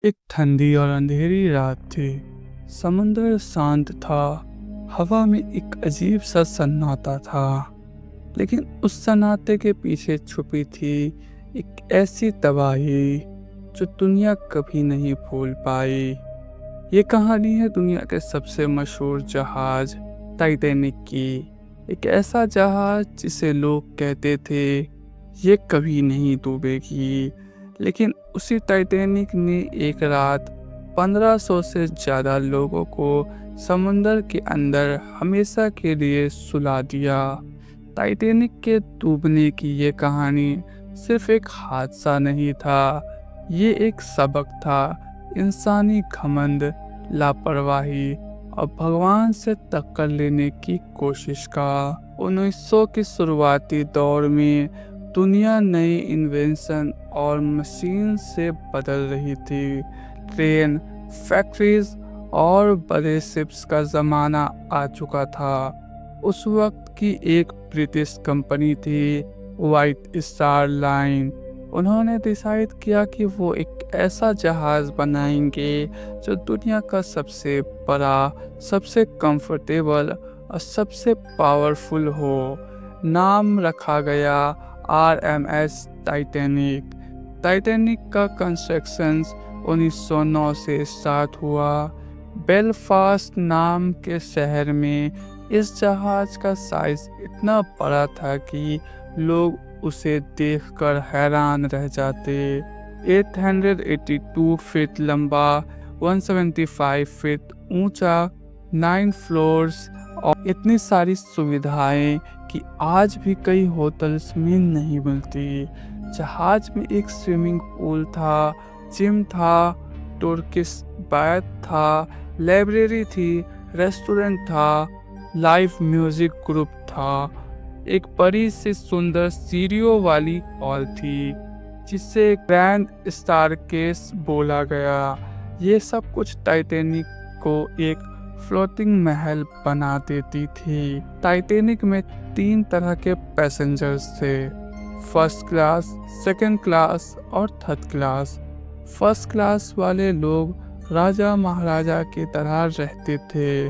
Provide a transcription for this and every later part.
एक ठंडी और अंधेरी रात थी। समुंदर शांत था। हवा में एक अजीब सा सन्नाटा था। लेकिन उस सन्नाटे के पीछे छुपी थी एक ऐसी तबाही जो दुनिया कभी नहीं भूल पाई। ये कहानी है दुनिया के सबसे मशहूर जहाज टाइटैनिक की। एक ऐसा जहाज जिसे लोग कहते थे ये कभी नहीं डूबेगी। लेकिन उसी टाइटैनिक ने एक रात 1500 से ज़्यादा लोगों को समुंदर के अंदर हमेशा के लिए सुला दिया। टाइटैनिक के डूबने की ये कहानी सिर्फ एक हादसा नहीं था, ये एक सबक था। इंसानी घमंड, लापरवाही और भगवान से टक्कर लेने की कोशिश का। 1900 के शुरुआती दौर में दुनिया नई इन्वेंशन और मशीन से बदल रही थी। ट्रेन, फैक्ट्रीज और बड़े शिप्स का ज़माना आ चुका था। उस वक्त की एक ब्रिटिश कंपनी थी, वाइट स्टार लाइन। उन्होंने डिसाइड किया कि वो एक ऐसा जहाज़ बनाएंगे जो दुनिया का सबसे बड़ा, सबसे कंफर्टेबल और सबसे पावरफुल हो। नाम रखा गया RMS टाइटैनिक। टाइटैनिक का कंस्ट्रक्शन 1909 से स्टार्ट हुआ। बेलफास्ट नाम के शहर में इस जहाज का साइज इतना बड़ा था कि लोग उसे देखकर हैरान रह जाते। 882 फीट लंबा, 175 फीट ऊंचा, 9 फ्लोर्स और इतनी सारी सुविधाएं कि आज भी कई होटल्स में नहीं मिलती। जहाज में एक स्विमिंग पूल था, जिम था, तुर्किश बाथ था, लाइब्रेरी थी, रेस्टोरेंट था, लाइव म्यूजिक ग्रुप था। एक बड़ी सी सुंदर सीढ़ियों वाली हॉल थी जिसे ग्रैंड स्टारकेस बोला गया। ये सब कुछ टाइटैनिक को एक फ्लोटिंग महल बना देती थी। टाइटैनिक में 3 तरह के पैसेंजर्स थे, फर्स्ट क्लास, सेकंड क्लास और थर्ड क्लास। फर्स्ट क्लास वाले लोग राजा महाराजा की तरह रहते थे।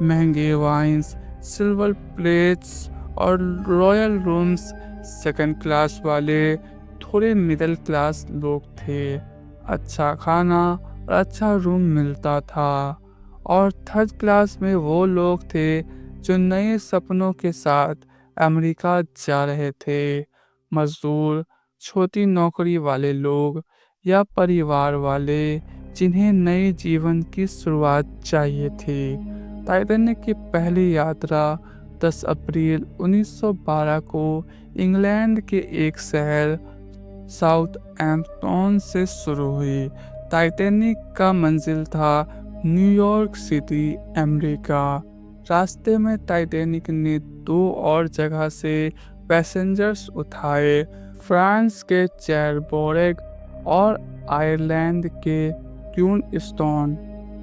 महंगे वाइन्स, सिल्वर प्लेट्स और रॉयल रूम्स। सेकंड क्लास वाले थोड़े मिडिल क्लास लोग थे। अच्छा खाना और अच्छा रूम मिलता था। और थर्ड क्लास में वो लोग थे जो नए सपनों के साथ अमेरिका जा रहे थे। मजदूर, छोटी नौकरी वाले लोग या परिवार वाले जिन्हें नए जीवन की शुरुआत चाहिए थी। टाइटैनिक की पहली यात्रा 10 अप्रैल 1912 को इंग्लैंड के एक शहर साउथहैम्पटन से शुरू हुई। टाइटैनिक का मंजिल था न्यूयॉर्क सिटी, अमेरिका। रास्ते में टाइटैनिक ने 2 और जगह से पैसेंजर्स उठाए, फ्रांस के चेरबोरेग और आयरलैंड के क्यूनस्टोन।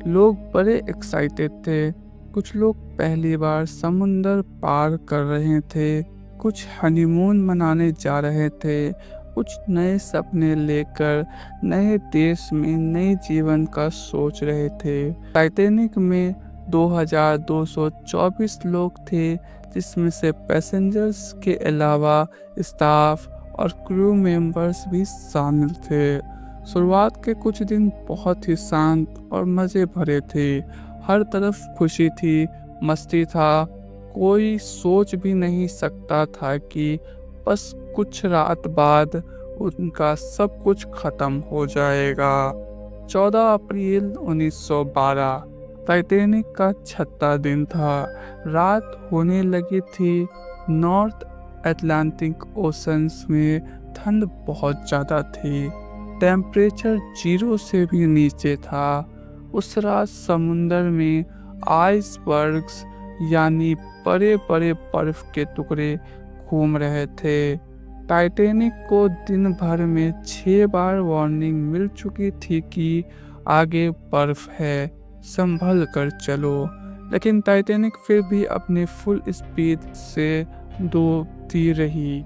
लोग बड़े एक्साइटेड थे। कुछ लोग पहली बार समुंदर पार कर रहे थे, कुछ हनीमून मनाने जा रहे थे, कुछ नए सपने लेकर नए देश में नए जीवन का सोच रहे थे। टाइटैनिक में 2224 लोग थे, जिसमें से पैसेंजर्स के अलावा स्टाफ और क्रू मेंबर्स भी शामिल थे। शुरुआत के कुछ दिन बहुत ही शांत और मज़े भरे थे। हर तरफ खुशी थी, मस्ती था। कोई सोच भी नहीं सकता था कि बस कुछ रात बाद उनका सब कुछ खत्म हो जाएगा। 14 अप्रैल 1912 टाइटैनिक का 6वां दिन था। रात होने लगी थी। नॉर्थ अटलांटिक ओशंस में ठंड बहुत ज़्यादा थी। टेम्परेचर 0 से भी नीचे था। उस रात समुंदर में आइसबर्ग्स यानी बड़े बड़े बर्फ के टुकड़े घूम रहे थे। टाइटैनिक को दिन भर में 6 बार वार्निंग मिल चुकी थी कि आगे बर्फ है, संभल कर चलो। लेकिन टाइटैनिक फिर भी अपने फुल स्पीड से डूबती रही।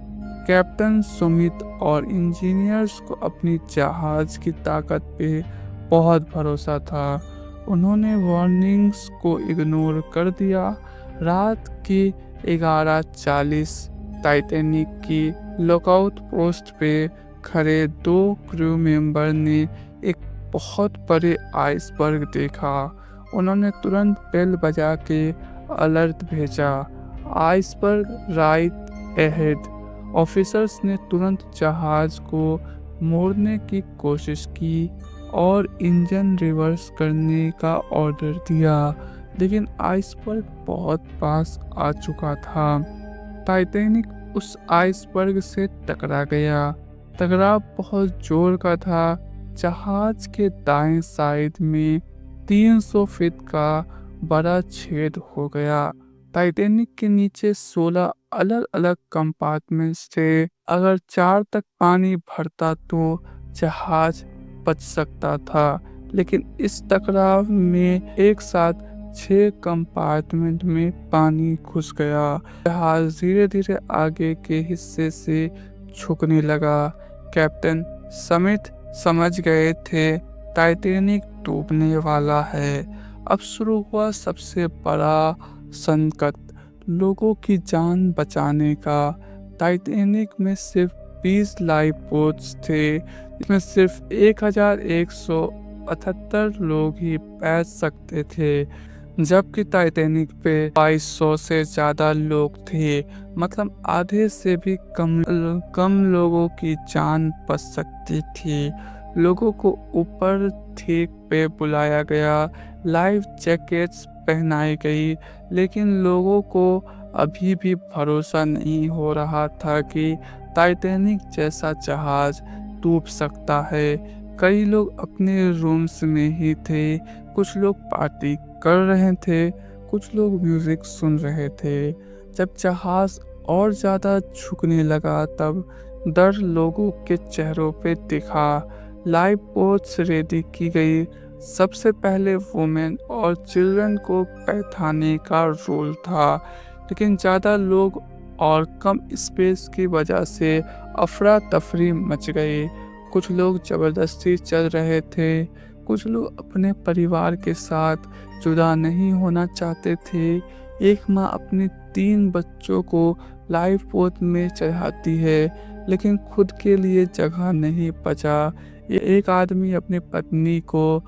कैप्टन सुमित और इंजीनियर्स को अपनी जहाज की ताकत पे बहुत भरोसा था। उन्होंने वार्निंग्स को इग्नोर कर दिया। रात के 11:40 टाइटैनिक की लुकआउट पोस्ट पे खड़े 2 क्रू मेंबर ने एक बहुत बड़े आइसबर्ग देखा। उन्होंने तुरंत बेल बजा के अलर्ट भेजा, आइसबर्ग राइट अहेड। ऑफिसर्स ने तुरंत जहाज को मोड़ने की कोशिश की और इंजन रिवर्स करने का ऑर्डर दिया, लेकिन आइसबर्ग बहुत पास आ चुका था। टाइटैनिक उस आइसबर्ग से टकरा गया। टकराव बहुत जोर का था। जहाज के दाएं साइड में 300 फीट का बड़ा छेद हो गया। टाइटैनिक के नीचे 16 अलग अलग कंपार्टमेंट्स थे। अगर 4 तक पानी भरता तो जहाज बच सकता था, लेकिन इस टकराव में एक साथ 6 कंपार्टमेंट में पानी घुस गया। जहाज धीरे धीरे आगे के हिस्से से झुकने लगा। कैप्टन स्मिथ समझ गए थे टाइटैनिक डूबने वाला है। अब शुरू हुआ सबसे बड़ा संकट, लोगों की जान बचाने का। टाइटैनिक में सिर्फ 20 लाइफ बोट्स थे, इसमें सिर्फ 1178 लोग ही बैठ सकते थे, जबकि टाइटैनिक पे 2200 से ज्यादा लोग थे। मतलब आधे से भी कम लोगों की जान बच सकती थी। लोगों को ऊपर ठीक पे बुलाया गया, लाइफ जैकेट्स पहनाई गई, लेकिन लोगों को अभी भी भरोसा नहीं हो रहा था कि टाइटैनिक जैसा जहाज डूब सकता है। कई लोग अपने रूम्स में ही थे, कुछ लोग पार्टी कर रहे थे, कुछ लोग म्यूजिक सुन रहे थे। जब जहाज और ज्यादा झुकने लगा तब डर लोगों के चेहरों पे दिखा। लाइफ बोट्स रेडी की गई। सबसे पहले वुमेन और चिल्ड्रन को बैठाने का रूल था, लेकिन ज़्यादा लोग और कम स्पेस की वजह से अफरा तफरी मच गई। कुछ लोग ज़बरदस्ती चल रहे थे, कुछ लोग अपने परिवार के साथ जुदा नहीं होना चाहते थे। एक माँ अपने 3 बच्चों को लाइफ बोट में चढ़ाती है, लेकिन खुद के लिए जगह नहीं बचा। ये एक आदमी अपनी पत्नी को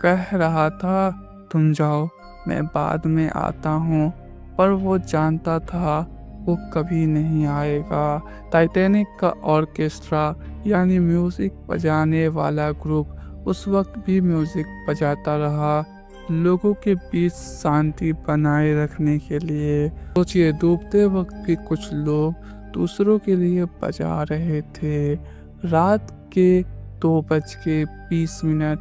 कह रहा था, तुम जाओ, मैं बाद में आता हूँ, पर वो जानता था वो कभी नहीं आएगा। टाइटैनिक का ऑर्केस्ट्रा यानी म्यूजिक बजाने वाला ग्रुप उस वक्त भी म्यूजिक बजाता रहा, लोगों के बीच शांति बनाए रखने के लिए। सोचिए, डूबते वक्त भी कुछ लोग दूसरों के लिए बजा रहे थे। रात के 2:20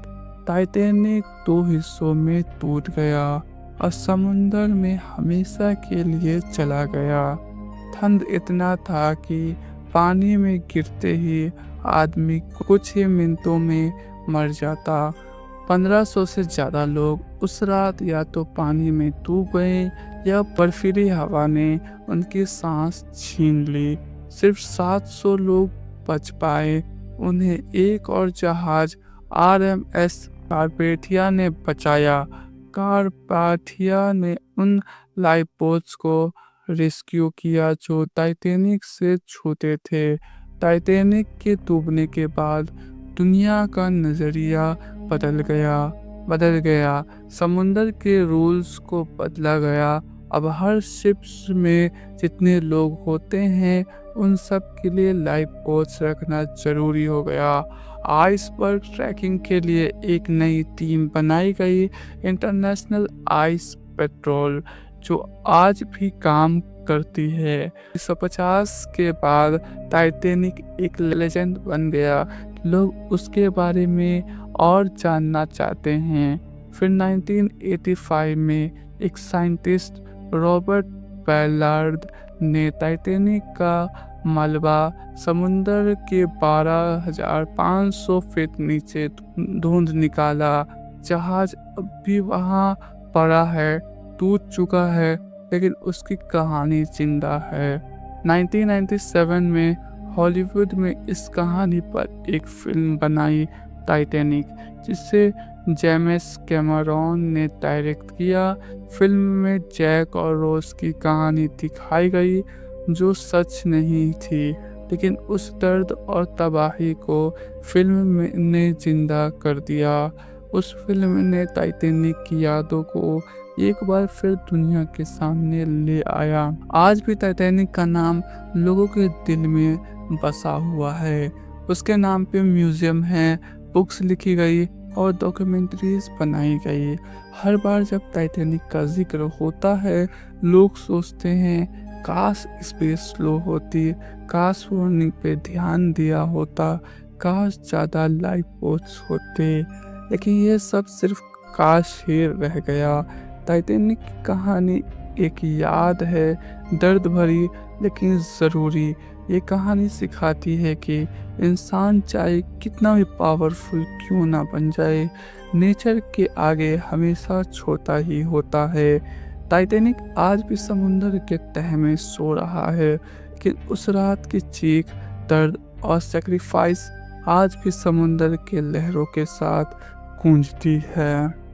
टाइटैनिक 2 हिस्सों में टूट गया और समुंदर में हमेशा के लिए चला गया। ठंड इतना था कि पानी में गिरते ही आदमी कुछ ही मिनटों में मर जाता। 1500 से ज़्यादा लोग उस रात या तो पानी में डूब गए या बर्फीली हवा ने उनकी सांस छीन ली। सिर्फ 700 लोग बच पाए। उन्हें एक और जहाज RMS कार्पेथिया ने बचाया। कार्पेथिया ने उन लाइफ बोट्स को रेस्क्यू किया जो टाइटैनिक से छूटे थे। टाइटैनिक के डूबने के बाद दुनिया का नजरिया बदल गया। समुंदर के रूल्स को बदला गया। अब हर शिप्स में जितने लोग होते हैं उन सब के लिए लाइफ बोट्स रखना जरूरी हो गया। आइसबर्ग ट्रैकिंग के लिए एक नई टीम बनाई गई, इंटरनेशनल आइस पेट्रोल, जो आज भी काम करती है। 1950 के बाद टाइटैनिक एक लेजेंड बन गया। लोग उसके बारे में और जानना चाहते हैं। फिर 1985 में एक साइंटिस्ट रॉबर्ट बैलार्ड ने टाइटैनिक का मलबा समुंदर के 12,500 फीट नीचे ढूंढ निकाला। जहाज अब भी वहां पड़ा है, टूट चुका है, लेकिन उसकी कहानी जिंदा है। 1997 में हॉलीवुड में इस कहानी पर एक फिल्म बनाई, टाइटैनिक, जिसे जेम्स कैमरॉन ने डायरेक्ट किया। फिल्म में जैक और रोज की कहानी दिखाई गई जो सच नहीं थी, लेकिन उस दर्द और तबाही को ने जिंदा कर दिया। उस फिल्म ने टाइटैनिक की यादों को एक बार फिर दुनिया के सामने ले आया। आज भी टाइटैनिक का नाम लोगों के दिल में बसा हुआ है। उसके नाम पे म्यूजियम है, बुक्स लिखी गई और डॉक्यूमेंट्रीज बनाई गई। हर बार जब टाइटैनिक का जिक्र होता है, लोग सोचते हैं काश स्पेस स्लो होती, काश वार्निंग पे ध्यान दिया होता, काश ज़्यादा लाइफ पोस्ट होते। लेकिन ये सब सिर्फ काश ही रह गया। टाइटैनिक की कहानी एक याद है, दर्द भरी लेकिन ज़रूरी। ये कहानी सिखाती है कि इंसान चाहे कितना भी पावरफुल क्यों ना बन जाए, नेचर के आगे हमेशा छोटा ही होता है। टाइटैनिक आज भी समुंदर के तह में सो रहा है, लेकिन उस रात की चीख, दर्द और सेक्रीफाइस आज भी समुंदर के लहरों के साथ गूंजती है।